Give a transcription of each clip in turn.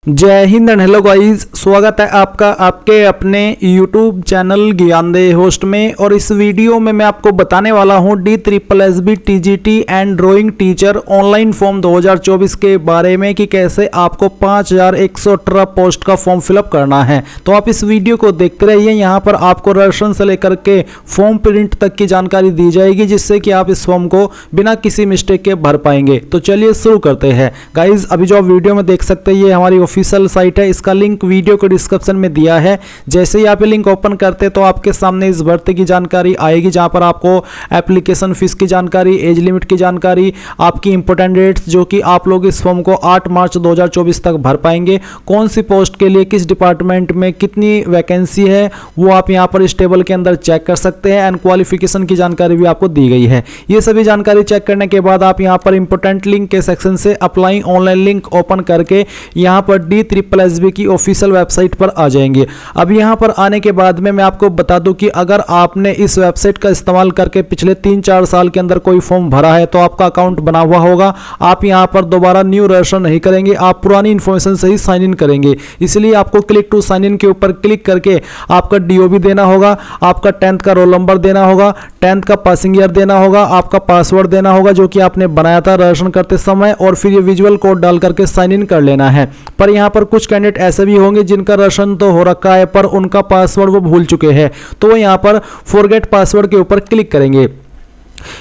जय Hind and hello guys, स्वागत है आपका आपके अपने YouTube चैनल ज्ञानदेह होस्ट में। और इस वीडियो में मैं आपको बताने वाला हूं DSSB TGT and drawing teacher online form 2024 के बारे में कि कैसे आपको 5118 पोस्ट का फॉर्म फिलअप करना है। तो आप इस वीडियो को देखते रहिए। यहाँ पर आपको रजिस्ट्रेशन से लेकर के फॉर्म प्रिंट तक की जानकारी दी जाएगी, जिससे कि आप इस फॉर्म को बिना किसी मिस्टेक के भर पाएंगे। तो चलिए शुरू करते हैं गाइज। अभी जो आप वीडियो में देख सकते हैं ये हमारी ऑफिशियल साइट है, इसका लिंक वीडियो के डिस्क्रिप्शन में दिया है। जैसे ही आप ये लिंक ओपन करते हैं तो आपके सामने इस भर्ती की जानकारी आएगी, जहां पर आपको एप्लीकेशन फीस की जानकारी, एज लिमिट की जानकारी, आपकी इंपॉर्टेंट डेट्स जो कि आप लोग इस फॉर्म को 8 मार्च 2024 तक भर पाएंगे, कौन सी पोस्ट के लिए किस डिपार्टमेंट में कितनी वैकेंसी है वो आप यहाँ पर इस टेबल के अंदर चेक कर सकते हैं। एंड क्वालिफिकेशन की जानकारी भी आपको दी गई है। ये सभी जानकारी चेक करने के बाद आप यहाँ पर इंपॉर्टेंट लिंक के सेक्शन से अप्लाई ऑनलाइन लिंक ओपन करके यहाँ पर DSSB की ऑफिशियल वेबसाइट पर आ जाएंगे। अब यहाँ पर आने के बाद में मैं आपको बता दूं कि अगर आपने इस वेबसाइट का इस्तेमाल करके पिछले 3-4 साल के अंदर कोई फॉर्म भरा है तो आपका अकाउंट बना हुआ होगा। आप यहाँ पर दोबारा न्यू रजिस्टर नहीं करेंगे, आप पुरानी इन्फॉर्मेशन से ही साइन इन करेंगे। इसलिए आपको क्लिक टू साइन इन के ऊपर क्लिक करके आपका DOB देना होगा, आपका 10th का रोल नंबर देना होगा, 10th का पासिंग ईयर देना होगा, आपका पासवर्ड देना होगा जो कि आपने बनाया था रजिस्ट्रेशन करते समय, और फिर ये विजुअल कोड डाल करके साइन इन कर लेना है। पर यहाँ पर कुछ कैंडिडेट ऐसे भी होंगे जिनका रजिस्ट्रेशन तो हो रखा है पर उनका पासवर्ड वो भूल चुके हैं, तो वो यहाँ पर फॉरगेट पासवर्ड के ऊपर क्लिक करेंगे।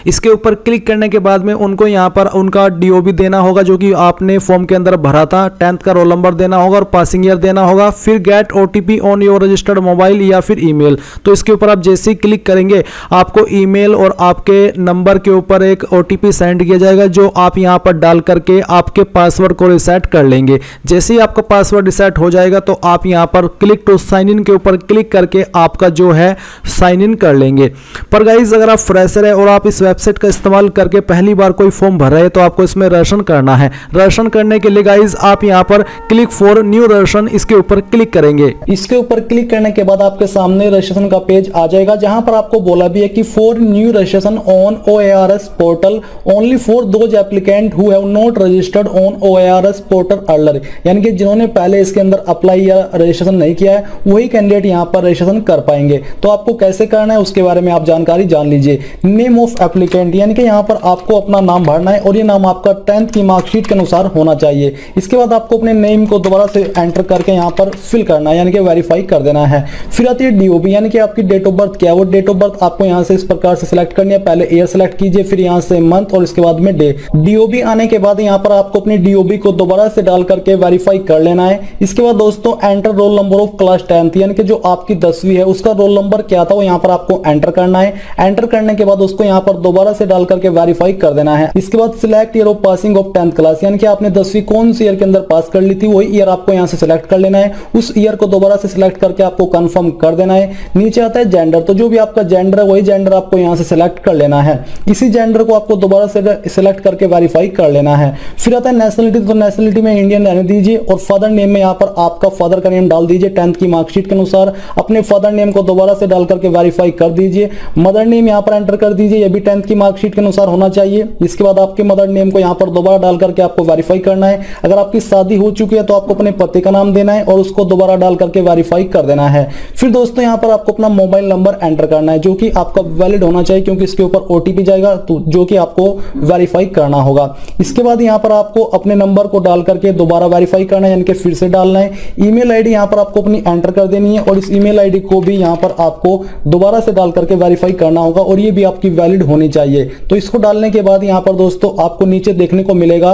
इसके ऊपर क्लिक करने के बाद में उनको यहाँ पर उनका DOB देना होगा जो कि आपने फॉर्म के अंदर भरा था, 10th का रोल नंबर देना होगा और पासिंग ईयर देना होगा, फिर get OTP on your registered mobile या फिर ईमेल। तो इसके ऊपर आप जैसे ही क्लिक करेंगे आपको ईमेल और आपके नंबर के ऊपर एक OTP सेंड किया जाएगा, जो आप यहाँ पर डाल करके आपके पासवर्ड को रिसेट कर लेंगे। जैसे ही आपका पासवर्ड रिसेट हो जाएगा तो आप यहाँ पर क्लिक टू साइन इन के ऊपर क्लिक करके आपका जो है साइन इन कर लेंगे। पर गाइज अगर आप फ्रेशर है और आप इस वेबसाइट का इस्तेमाल करके पहली बार कोई फॉर्म भर रहे हैं तो आपको इसमें रजिस्ट्रेशन करना है। रजिस्ट्रेशन करने के लिए गाइज आप यहां पर क्लिक फॉर न्यू रजिस्ट्रेशन इसके ऊपर क्लिक करेंगे। इसके ऊपर क्लिक करने के बाद आपके सामने रजिस्ट्रेशन का पेज आ जाएगा, जहां पर आपको बोला भी है कि for new registration on OARS portal only for those applicant who have not registered on OARS portal earlier, यानी कि जिन्होंने पहले इसके अंदर अप्लाई या रजिस्ट्रेशन नहीं किया है वही कैंडिडेट यहां पर रजिस्ट्रेशन कर पाएंगे। तो आपको कैसे करना है उसके बारे में आप जानकारी जान लीजिए। नेम ऑफ एप्लीकेंट, यानी कि यहाँ पर आपको अपना नाम भरना है और ये नाम आपका 10th की मार्कशीट के अनुसार होना चाहिए। इसके बाद आपको अपने नेम को दोबारा से एंटर करके यहाँ पर फिल करना है, यानी कि वेरीफाई कर देना है। फिर आती है DOB, यानी कि आपकी डेट ऑफ बर्थ क्या है। वो डेट ऑफ बर्थ आपको यहाँ से इस प्रकार से सिलेक्ट करनी है। पहले ईयर सेलेक्ट कीजिए, फिर यहाँ से मंथ और इसके बाद में डे। DOB आने के बाद यहाँ पर आपको अपनी DOB को दोबारा से डाल करके वेरीफाई कर लेना है। इसके बाद दोस्तों enter roll number of class 10th, यानी कि जो आपकी 10वीं है उसका रोल नंबर क्या था वो यहाँ पर आपको एंटर करना है। एंटर करने के बाद उसको यहाँ पर दोबारा से डाल करके वेरीफाई कर देना है। इसके बाद select year of passing of 10th class, यानी कि आपने 10वीं कौन सी ईयर के अंदर पास कर ली थी वही ईयर आपको यहाँ से सिलेक्ट कर लेना है। उस ईयर को दोबारा से सिलेक्ट करके आपको कंफर्म कर देना है। नीचे आता है जेंडर, तो जो भी आपका जेंडर है वही जेंडर आपको यहाँ से सिलेक्ट कर लेना है। इसी जेंडर को आपको दोबारा से सिलेक्ट करके वेरीफाई कर लेना है। फिर आता है नेशनलिटी, तो नेशनलिटी में इंडियन रहने दीजिए और फादर नेम में यहाँ पर आपका फादर का नेम डाल दीजिए 10th की मार्कशीट के अनुसार। अपने फादर नेम को दोबारा से डाल करके वेरीफाई कर दीजिए। मदर नेम यहाँ पर एंटर कर दीजिए, ये भी 10th की मार्कशीट के अनुसार होना चाहिए। इसके बाद आपके मदर नेम को यहाँ पर दोबारा डाल करके आपको वेरीफाई करना है। अगर आपकी शादी हो चुकी है तो आपको अपने पति का नाम देना है और उसको दोबारा डाल करके वेरीफाई कर देना है। फिर दोस्तों यहाँ पर आपको अपना मोबाइल नंबर एंटर करना है जो कि आपका वैलिड होना चाहिए, क्योंकि इसके ऊपर OTP जाएगा तो जो कि आपको वेरीफाई करना होगा। इसके बाद यहाँ पर आपको अपने नंबर को डाल करके दोबारा वेरीफाई करना है, यानी कि फिर से डालना है। ईमेल आईडी यहाँ पर आपको अपनी एंटर कर देनी है और इस ईमेल आईडी को भी यहाँ पर आपको दोबारा से डाल करके वेरीफाई करना होगा और ये भी आपकी वैलिड होनी चाहिए। तो इसको डालने के बाद यहाँ पर दोस्तों आपको नीचे देखने को मिलेगा,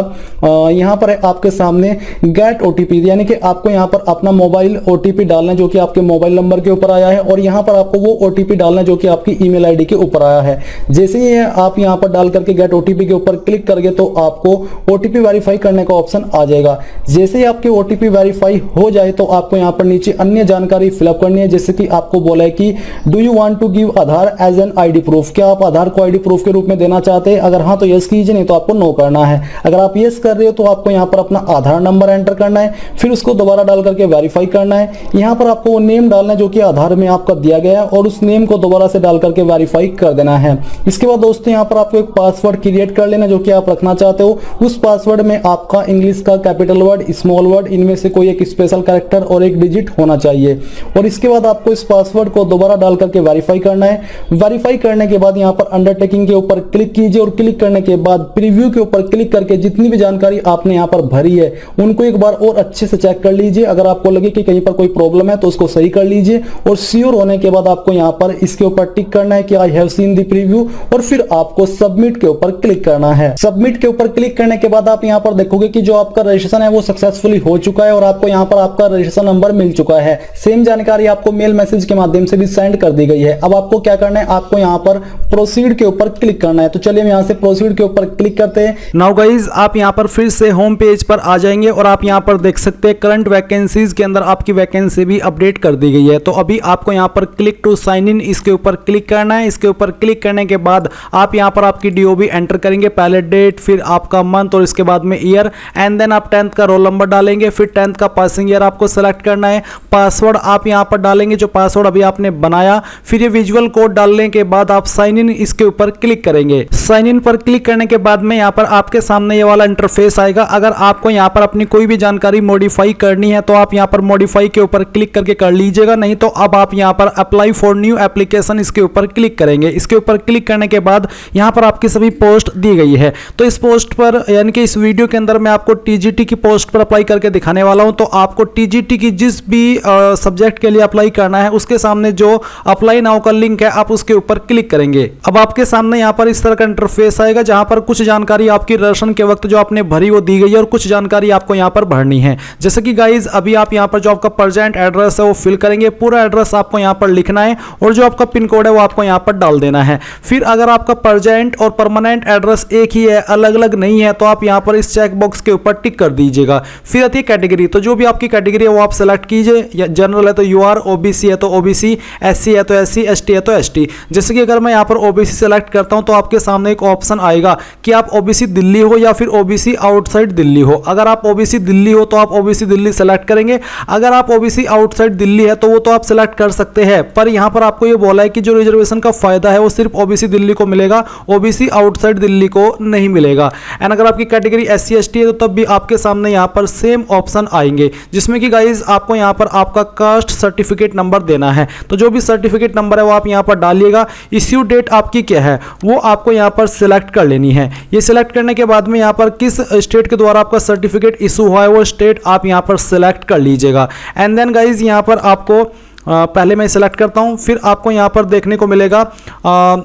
यहाँ पर है आपके सामने गेट OTP, यानी कि आपको यहाँ पर अपना मोबाइल OTP डालना है जो कि आपके मोबाइल नंबर के ऊपर आया है और यहाँ पर आपको वो OTP डालना है जो कि आपकी ईमेल आईडी के ऊपर आया है। जैसे ही आप यहाँ पर डाल करके गेट OTP के ऊपर क्लिक करेंगे तो आपको OTP वेरीफाई करने का ऑप्शन आ जाएगा। जैसे ही आपकी OTP वेरीफाई हो जाए तो आपको यहाँ पर नीचे अन्य जानकारी फिलअप करनी है, जैसे कि आपको बोला है कि do you want to give Aadhaar as an ID proof, क्या आप आधार को आईडी प्रूफ के रूप में देना चाहते हैं? अगर हाँ तो यस कीजिए, नहीं तो आपको नो करना है। अगर आप यस कर रहे हो तो आपको यहाँ पर अपना आधार नंबर एंटर करना है, फिर उसको दोबारा डाल करके वेरीफाई करना है। यहाँ पर आपको वो नेम डालना है जो कि आधार में आपका दिया गया है और उस नेम को दोबारा से डाल करके वेरीफाई कर देना है। इसके बाद दोस्तों यहाँ पर आपको एक पासवर्ड क्रिएट कर लेना जो कि आप रखना चाहते हो। उस पासवर्ड में आपका इंग्लिश का कैपिटल वर्ड, स्मॉल वर्ड, इनमें से कोई एक स्पेशल कैरेक्टर और एक डिजिट होना चाहिए। और इसके बाद आपको इस पासवर्ड को दोबारा डाल करके वेरीफाई करना है। वेरीफाई करने के बाद यहाँ पर अंडरटेकिंग के ऊपर क्लिक कीजिए और क्लिक करने के बाद प्रीव्यू के ऊपर क्लिक करके जितनी भी जानकारी आपने यहाँ पर भरी है उनको एक बार और अच्छे से चेक कर लीजिए। अगर आपको लगे कि कहीं पर कोई प्रॉब्लम है तो उसको सही कर लीजिए और श्योर होने के बाद आपको यहाँ पर इसके ऊपर टिक करना है कि I have seen the preview और फिर आपको सबमिट के ऊपर क्लिक करना है। सबमिट के ऊपर क्लिक करने के बाद आप यहाँ पर देखोगे कि जो आपका रजिस्ट्रेशन है वो सक्सेसफुली हो चुका है और आपको यहाँ पर आपका रजिस्ट्रेशन नंबर मिल चुका है। सेम जानकारी आपको मेल मैसेज के माध्यम से भी सेंड कर दी गई है। अब आपको क्या करना है, आपको यहाँ पर प्रोसीड के ऊपर क्लिक करना है। तो चलिए हम यहाँ से प्रोसीड के ऊपर क्लिक करते हैं। नाउ गाइज आप यहाँ पर फिर से होम पेज पर आ जाएंगे और आप यहाँ पर देख सकते हैं करंट वैकेंसीज के अंदर आपकी वैकेंसी भी अपडेट कर दी गई है। तो अभी आपको यहाँ पर क्लिक टू साइन इन इसके ऊपर क्लिक करना है। इसके ऊपर क्लिक करने के बाद आप यहाँ पर आपकी डीओबी एंटर करेंगे, पहले डेट, फिर आपका मंथ और इसके बाद में ईयर, एंड देन आप 10th का रोल नंबर डालेंगे, फिर 10th का पासिंग ईयर आपको सेलेक्ट करना है। पासवर्ड आप यहाँ पर डालेंगे जो पासवर्ड अभी आपने बनाया, फिर ये विजुअल कोड डालने के बाद आप साइन इन इसके ऊपर क्लिक करेंगे। साइन इन पर क्लिक करने के बाद में यहाँ पर आपके सामने ये वाला इंटरफेस आएगा। अगर आपको यहाँ पर अपनी कोई भी जानकारी मॉडिफाई करनी है तो आप यहाँ पर मॉडिफाई के ऊपर क्लिक करके कर लीजिएगा, नहीं तो अब आप यहाँ पर अप्लाई फॉर न्यू एप्लीकेशन इसके ऊपर क्लिक करेंगे। इसके ऊपर क्लिक करने के बाद यहाँ पर आपकी सभी पोस्ट दी गई है। तो इस पोस्ट पर यानी कि इस वीडियो के अंदर मैं आपको टीजीटी की पोस्ट पर अप्लाई करके दिखाने वाला हूँ। तो आपको टीजीटी की जिस भी सब्जेक्ट के लिए अप्लाई करना है उसके सामने जो अप्लाई नाउ का लिंक है आप उसके ऊपर क्लिक करेंगे। अब आपके सामने यहाँ पर इस तरह का इंटरफेस आएगा जहां पर कुछ जानकारी आपकी रजिस्ट्रेशन के वक्त जो आपने भरी वो दी गई है और कुछ जानकारी आपको यहाँ पर भरनी है। जैसे कि गाइज अभी आप यहाँ पर जो आपका प्रेजेंट एड्रेस है वो फिल करेंगे, पूरा एड्रेस आपको यहाँ पर लिखना है और जो आपका पिन कोड है वो आपको यहाँ पर डाल देना है। फिर अगर आपका प्रेजेंट और परमानेंट एड्रेस एक ही है, अलग अलग नहीं है, तो आप यहाँ पर इस चेक बॉक्स के ऊपर टिक कर दीजिएगा। फिर आती है कैटेगरी, तो जो भी आपकी कैटेगरी है वो आप सेलेक्ट कीजिए। जनरल है तो यूआर, ओबीसी है तो ओबीसी, एससी है तो एससी, एसटी है तो एसटी। जैसे कि अगर मैं यहाँ पर ओबीसी सेलेक्ट करता हूँ तो आपके सामने एक ऑप्शन आएगा कि आप ओबीसी दिल्ली हो या फिर ओबीसी आउटसाइड दिल्ली हो। अगर आप ओबीसी दिल्ली हो तो आप ओबीसी दिल्ली सेलेक्ट करेंगे। अगर आप ओबीसी आउटसाइड दिल्ली है तो वो तो आप सेलेक्ट कर सकते हैं, पर यहाँ पर आपको ये बोला है कि जो रिजर्वेशन का फायदा है वो सिर्फ ओबीसी दिल्ली को मिलेगा, ओबीसी आउटसाइड दिल्ली को नहीं मिलेगा। एंड अगर आपकी कैटेगरी एससी एसटी है तो तब भी आपके सामने यहाँ पर सेम ऑप्शन आएंगे, जिसमें कि गाइज आपको यहाँ पर आपका कास्ट सर्टिफिकेट नंबर देना है। तो जो भी सर्टिफिकेट नंबर है वो आप यहाँ पर डालिएगा। इश्यू डेट आपकी क्या है वो आपको यहाँ पर सिलेक्ट कर लेनी है। ये सिलेक्ट करने के बाद में यहाँ पर किस स्टेट के द्वारा आपका सर्टिफिकेट इशू हुआ है वो स्टेट आप यहाँ पर सिलेक्ट कर लीजिएगा। एंड देन गाइज यहाँ पर आपको पहले मैं सिलेक्ट करता हूं, फिर आपको यहां पर देखने को मिलेगा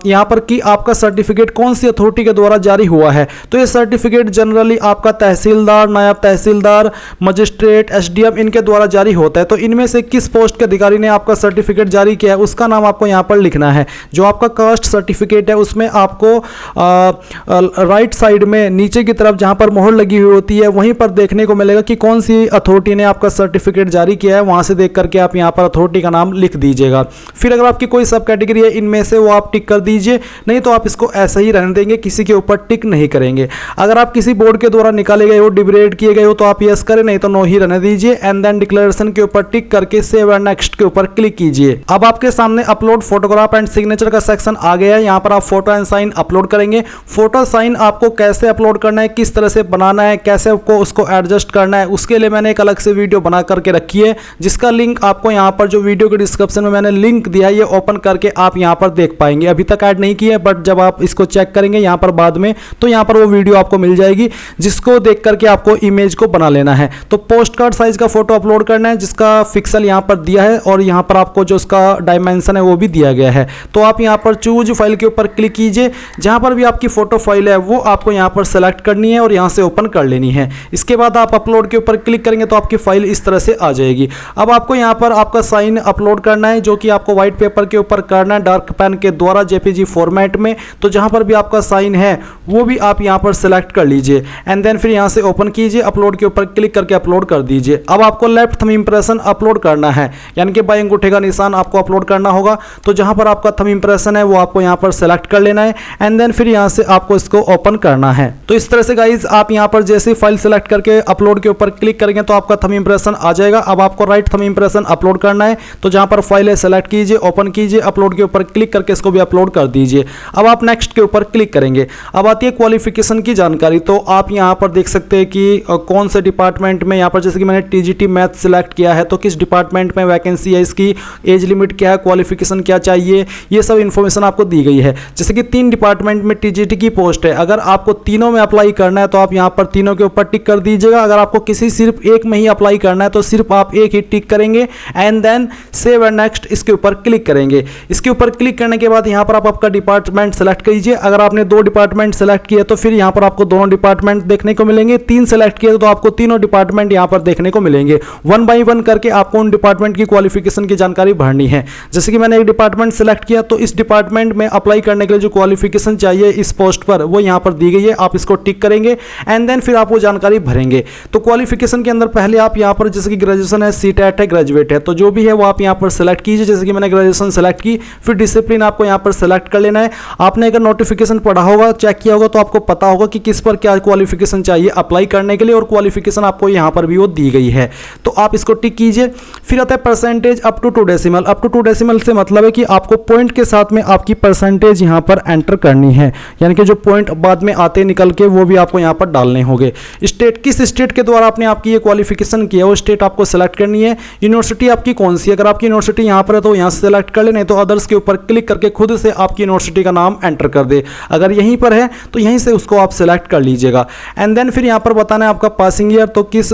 यहां पर कि आपका सर्टिफिकेट कौन सी अथॉरिटी के द्वारा जारी हुआ है। तो ये सर्टिफिकेट जनरली आपका तहसीलदार, नायब तहसीलदार, मजिस्ट्रेट, एसडीएम इनके द्वारा जारी होता है। तो इनमें से किस पोस्ट के अधिकारी ने आपका सर्टिफिकेट जारी किया है उसका नाम आपको यहां पर लिखना है। जो आपका कास्ट सर्टिफिकेट है उसमें आपको राइट साइड में नीचे की तरफ जहां पर मोहर लगी हुई होती है वहीं पर देखने को मिलेगा कि कौन सी अथॉरिटी ने आपका सर्टिफिकेट जारी किया है। वहां से देख करके आप यहां पर अथॉरिटी नाम लिख दीजिएगा। फिर अगर आपकी कोई सब कैटेगरी है इनमें से वो आप टिक कर दीजिए, नहीं तो आप इसको ऐसा ही रहने देंगे, किसी के ऊपर टिक नहीं करेंगे। अगर आप किसी बोर्ड के द्वारा निकाले गए हो, डिबरेट किए गए हो तो आप यस करें, नहीं तो नो ही रहने दीजिए। एंड देन डिक्लेरेशन के ऊपर टिक करके सेव एंड नेक्स्ट के ऊपर क्लिक कीजिए। अब आपके सामने अपलोड फोटोग्राफ एंड सिग्नेचर का सेक्शन आ गया है। यहाँ पर आप फोटो एंड साइन अपलोड करेंगे। फोटो साइन आपको कैसे अपलोड करना है, किस तरह से बनाना है, कैसे आपको उसको एडजस्ट करना है, उसके लिए मैंने एक अलग से वीडियो बना करके रखी है, जिसका लिंक आपको यहाँ पर जो वीडियो के डिस्क्रिप्शन में मैंने लिंक दिया है ये ओपन करके आप यहाँ पर देख पाएंगे। अभी तक ऐड नहीं किया है बट जब आप इसको चेक करेंगे यहाँ पर बाद में तो यहाँ पर वो वीडियो आपको मिल जाएगी, जिसको देख करके आपको इमेज को बना लेना है। तो पोस्ट कार्ड साइज का फोटो अपलोड करना है जिसका पिक्सल यहाँ पर दिया है और यहाँ पर आपको जो उसका डायमेंशन है वो भी दिया गया है। तो आप यहाँ पर चूज फाइल के ऊपर क्लिक कीजिए। जहाँ पर भी आपकी फोटो फाइल है वो आपको यहाँ पर सेलेक्ट करनी है और यहाँ से ओपन कर लेनी है। इसके बाद आप अपलोड के ऊपर क्लिक करेंगे तो आपकी फाइल इस तरह से आ जाएगी। अब आपको यहाँ पर आपका साइन अपलोड करना है, जो कि आपको व्हाइट पेपर के ऊपर करना है डार्क पेन के द्वारा जेपीजी फॉर्मेट में। तो जहां पर भी आपका साइन है वो भी आप यहां पर सिलेक्ट कर लीजिए एंड देन फिर यहां से ओपन कीजिए, अपलोड के ऊपर क्लिक करके अपलोड कर दीजिए। अब आपको लेफ्ट थंब इंप्रेशन अपलोड करना है, यानी कि बाएं अंगूठे का निशान आपको अपलोड करना होगा। तो जहां पर आपका थंब इंप्रेशन है वो आपको यहां पर सेलेक्ट कर लेना है एंड देन फिर यहां से आपको इसको ओपन करना है। तो इस तरह से गाइज आप यहां पर जैसे फाइल सेलेक्ट करके अपलोड के ऊपर क्लिक करेंगे तो आपका थंब इंप्रेशन आ जाएगा। अब आपको राइट थंब इंप्रेशन अपलोड करना है, तो जहां पर फाइल है सेलेक्ट कीजिए, ओपन कीजिए, अपलोड के ऊपर क्लिक करके इसको भी अपलोड कर दीजिए। अब आप नेक्स्ट के ऊपर क्लिक करेंगे। अब आती है क्वालिफिकेशन की जानकारी। तो आप यहां पर देख सकते हैं कि कौन से डिपार्टमेंट में, यहां पर जैसे कि मैंने टीजीटी मैथ सेलेक्ट किया है तो किस डिपार्टमेंट में वैकेंसी है, इसकी एज लिमिट क्या है, क्वालिफिकेशन क्या चाहिए, ये सब इंफॉर्मेशन आपको दी गई है। जैसे कि 3 डिपार्टमेंट में टीजीटी की पोस्ट है, अगर आपको तीनों में अप्लाई करना है तो आप यहां पर तीनों के ऊपर टिक कर दीजिएगा। अगर आपको किसी सिर्फ एक में ही अप्लाई करना है तो सिर्फ आप एक ही टिक करेंगे and then save and next इसके ऊपर क्लिक करेंगे। इसके ऊपर क्लिक करने के बाद यहां पर आप आपका डिपार्टमेंट सेलेक्ट कीजिए। अगर आपने 2 डिपार्टमेंट सेलेक्ट किए तो फिर यहां पर आपको दोनों डिपार्टमेंट देखने को मिलेंगे। 3 सेलेक्ट किए तो आपको तीनों डिपार्टमेंट यहां पर देखने को मिलेंगे। 1 बाय 1 करके आपको उन डिपार्टमेंट की क्वालिफिकेशन की जानकारी भरनी है। जैसे कि मैंने एक डिपार्टमेंट सेलेक्ट किया तो इस डिपार्टमेंट में अप्लाई करने के लिए जो क्वालिफिकेशन चाहिए इस पोस्ट पर वो यहां पर दी गई है। आप इसको टिक करेंगे एंड देन फिर आप वो जानकारी भरेंगे। तो क्वालिफिकेशन के अंदर पहले आप यहां पर जैसे कि ग्रेजुएशन है, सीटेट है, ग्रेजुएट है, तो जो भी है वो आप यहां पर सेलेक्ट कीजिए। जैसे कि मैंने ग्रेजुएशन सेलेक्ट की, फिर डिसिप्लिन आपको यहां पर सेलेक्ट कर लेना है। आपने अगर नोटिफिकेशन पढ़ा होगा, चेक किया होगा तो आपको पता होगा कि किस पर क्या क्वालिफिकेशन चाहिए अप्लाई करने के लिए, और क्वालिफिकेशन आपको यहां पर भी वो दी गई है। तो आप इसको टिक कीजिए। फिर आता है percentage up to 2 decimal. Up to 2 decimal से मतलब है कि आपको पॉइंट के साथ में आपकी परसेंटेज यहां पर एंटर करनी है, यानी कि जो पॉइंट बाद में आते निकल के वो भी आपको यहां पर डालने होंगे। स्टेट, किस स्टेट के द्वारा आपने आपकी ये क्वालिफिकेशन किया वो स्टेट आपको सेलेक्ट करनी है। यूनिवर्सिटी आपकी कौन सी, अगर आपकी यूनिवर्सिटी यहां पर है तो यहां से सेलेक्ट कर लेना, तो अदर्स के ऊपर क्लिक करके खुद से आपकी यूनिवर्सिटी का नाम एंटर कर दे। अगर यहीं पर है तो यहीं से उसको आप सेलेक्ट कर लीजिएगा एंड देन फिर यहां पर बताना है आपका पासिंग ईयर, तो किस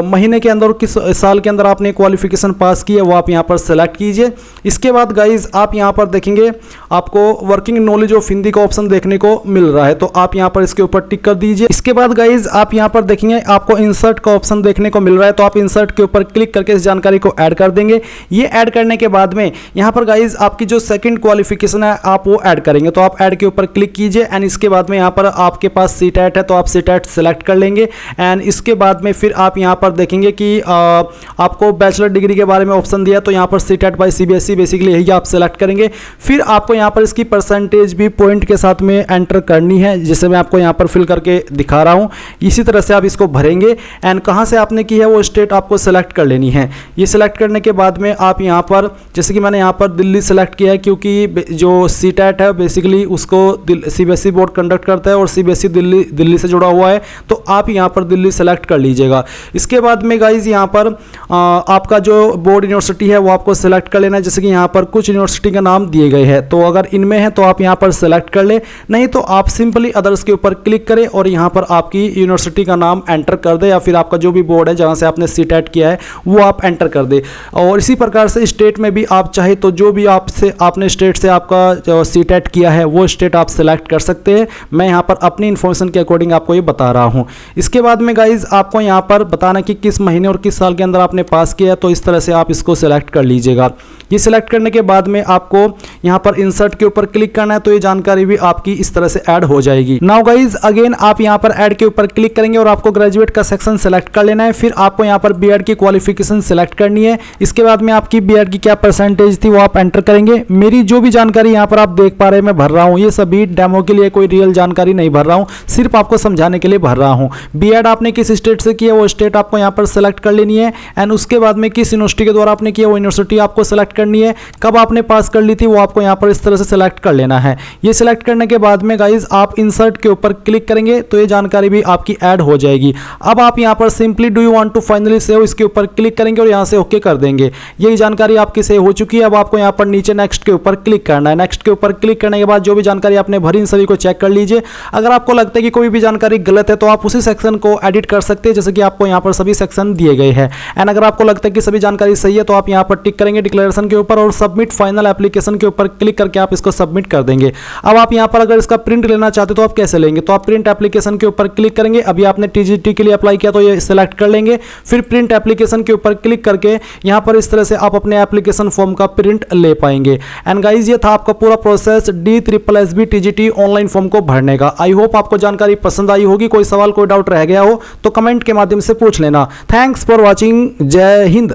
महीने के अंदर, किस साल के अंदर आपने क्वालिफिकेशन पास की है वो आप यहां पर सेलेक्ट कीजिए। इसके बाद गाइज आप यहां पर देखेंगे आपको वर्किंग नॉलेज ऑफ हिंदी का ऑप्शन देखने को मिल रहा है, तो आप यहां पर इसके ऊपर टिक कर दीजिए। इसके बाद गाइज आप यहां पर देखेंगे आपको इंसर्ट का ऑप्शन देखने को मिल रहा है, तो आप इंसर्ट के ऊपर क्लिक करके इस जानकारी को ऐड कर देंगे। ये ऐड करने के बाद में यहां पर गाइज आपकी जो सेकंड क्वालिफिकेशन है आप वो ऐड करेंगे, तो आप ऐड के ऊपर क्लिक कीजिए एंड इसके बाद में यहां पर आपके पास सीटेट है तो आप सीटेट सेलेक्ट कर लेंगे एंड इसके बाद में फिर आप यहां पर देखेंगे कि आपको बैचलर डिग्री के बारे में ऑप्शन दिया, तो यहां पर सीटेट बाय सीबीएसई बेसिकली यही आप सेलेक्ट करेंगे। फिर आपको यहां पर इसकी परसेंटेज भी पॉइंट के साथ में एंटर करनी है, जिसे मैं आपको यहां पर फिल करके दिखा रहा हूं। इसी तरह से आप इसको भरेंगे एंड कहां से आपने की है वो स्टेट आपको सेलेक्ट कर लेनी है। ये सिलेक्ट करने के बाद में आप यहां पर, जैसे कि मैंने यहां पर दिल्ली सेलेक्ट किया है क्योंकि जो सीटेट है बेसिकली उसको सीबीएसई बोर्ड कंडक्ट करता है और सीबीएसई दिल्ली से जुड़ा हुआ है, तो आप यहां पर दिल्ली सेलेक्ट कर लीजिएगा। इसके बाद में गाइज यहां पर आपका जो बोर्ड यूनिवर्सिटी है वो आपको सेलेक्ट कर लेना है। जैसे कि यहां पर कुछ यूनिवर्सिटी का नाम दिए गए हैं, तो अगर इनमें है तो आप यहां पर सेलेक्ट कर ले, नहीं तो आप सिंपली अदर्स के ऊपर क्लिक करें और यहां पर आपकी यूनिवर्सिटी का नाम एंटर कर दे, या फिर आपका जो भी बोर्ड है जहां से आपने सीटेट किया है वो आप एंटर कर दे। और इसी प्रकार से स्टेट में भी आप चाहे तो जो भी आपने स्टेट से आपका जो सीटेट किया है वो स्टेट आप सेलेक्ट कर सकते हैं। मैं यहां पर अपनी इन्फॉर्मेशन के अकॉर्डिंग आपको ये बता रहा हूं। इसके बाद में गाइज आपको यहां पर बताना कि किस महीने और किस साल के अंदर आपने पास किया है, तो इस तरह से आप इसको सेलेक्ट कर लीजिएगा। ये सिलेक्ट करने के बाद में आपको यहां पर इंसर्ट के ऊपर क्लिक करना है, तो ये जानकारी भी आपकी इस तरह से ऐड हो जाएगी। नाउ गाइज अगेन आप यहां पर ऐड के ऊपर क्लिक करेंगे और आपको ग्रेजुएट का सेक्शन सेलेक्ट कर लेना है। फिर आपको यहां पर बीएड की क्वालिफिकेशन सेलेक्ट करनी है। इसके बाद में आपकी बीएड की क्या परसेंटेज थी वो आप एंटर करेंगे। मेरी जो भी जानकारी यहां पर आप देख पा रहे हैं मैं भर रहा हूं, ये सभी डेमो के लिए, कोई रियल जानकारी नहीं भर रहा हूं, सिर्फ आपको समझाने के लिए भर रहा हूं। बीएड आपने किस स्टेट से किया वो स्टेट आपको यहां पर सेलेक्ट कर लेनी है एंड उसके बाद में किस यूनिवर्सिटी के द्वारा आपने किया वो यूनिवर्सिटी आपको सेलेक्ट करनी है। कब आपने पास कर ली थी वो आपको यहां पर इस तरह से सेलेक्ट कर लेना है। ये सिलेक्ट करने के बाद में गाइज आप इंसर्ट के ऊपर क्लिक करेंगे तो ये जानकारी भी आपकी ऐड हो जाएगी। अब आप यहां पर simply do you want to finally save इसके ऊपर क्लिक करेंगे और यहां से ओके कर देंगे। यही जानकारी आपकी सेव हो चुकी है। अब आपको यहां पर नीचे नेक्स्ट के ऊपर क्लिक करना है। नेक्स्ट के ऊपर क्लिक करने के बाद जो भी जानकारी आपने भरी इन सभी को चेक कर लीजिए। अगर आपको लगता है कि कोई भी जानकारी गलत है तो आप उसी सेक्शन को एडिट कर सकते हैं, जैसे कि आपको यहां पर सभी सेक्शन दिए गए हैं। एंड अगर आपको लगता है कि सभी जानकारी सही है तो आप यहां पर टिक करेंगे डिक्लेरेशन के ऊपर और सबमिट फाइनल एप्लीकेशन के ऊपर क्लिक करके आप इसको सबमिट कर देंगे। अब आप यहां पर अगर इसका प्रिंट लेना चाहते हो तो आप कैसे लेंगे, तो आप प्रिंट एप्लीकेशन के ऊपर क्लिक करेंगे। अभी आपने टीजीटी के लिए अप्लाई किया तो ये सिलेक्ट कर लेंगे। फिर प्रिंट एप्लीकेशन के ऊपर क्लिक करके यहां पर इस तरह से से आप अपने एप्लीकेशन फॉर्म का प्रिंट ले पाएंगे। एंड गाइज ये था आपका पूरा process DSSB TGT online form को भरने का। आई होप आपको जानकारी पसंद आई होगी। कोई सवाल कोई डाउट रह गया हो तो कमेंट के माध्यम से पूछ लेना। Thanks for watching. जय हिंद।